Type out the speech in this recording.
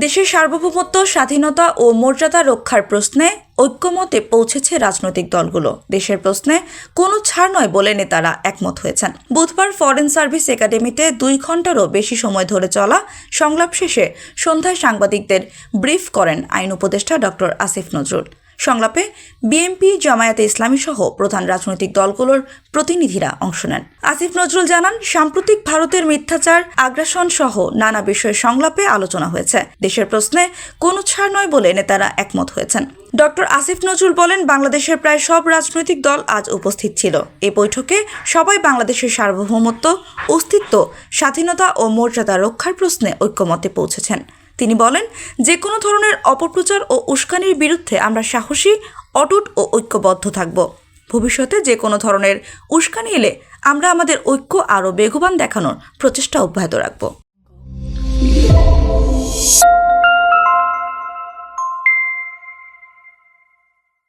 দেশের সার্বভৌমত্ব, স্বাধীনতা ও মর্যাদা রক্ষার প্রশ্নে ঐক্যমতে পৌঁছেছে রাজনৈতিক দলগুলো। দেশের প্রশ্নে কোনো ছাড় নয় বলে নেতারা একমত হয়েছেন। বুধবার ফরেন সার্ভিস একাডেমিতে 2 ঘণ্টারও বেশি সময় ধরে চলা সংলাপ শেষে সন্ধ্যায় সাংবাদিকদের ব্রিফ করেন আইন উপদেষ্টা ডক্টর আসিফ নজরুল। সংলাপে বিএনপি, জামায়াতে ইসলামী সহ প্রধান রাজনৈতিক দলগুলোর প্রতিনিধিরা অংশ নেন। আসিফ নজরুল জানান, সাম্প্রতিক ভারতের মিথ্যাচার, আগ্রাসন সহ নানা বিষয়ে সংলাপে আলোচনা হয়েছে। দেশের প্রশ্নে কোনো ছাড় নয় বলে নেতারা একমত হয়েছেন। ডক্টর আসিফ নজরুল বলেন, বাংলাদেশের প্রায় সব রাজনৈতিক দল আজ উপস্থিত ছিল। এই বৈঠকে সবাই বাংলাদেশের সার্বভৌমত্ব, অস্তিত্ব, স্বাধীনতা ও মর্যাদা রক্ষার প্রশ্নে ঐক্যমতে পৌঁছেছেন। তিনি বলেন, যে কোনো ধরনের অপপ্রচার ও উস্কানির বিরুদ্ধে আমরা সাহসী, অটুট ও ঐক্যবদ্ধ থাকব। ভবিষ্যতে যে কোনো ধরনের উস্কানি এলে আমরা আমাদের ঐক্য আরও বেগবান দেখানোর প্রচেষ্টা অব্যাহত রাখব।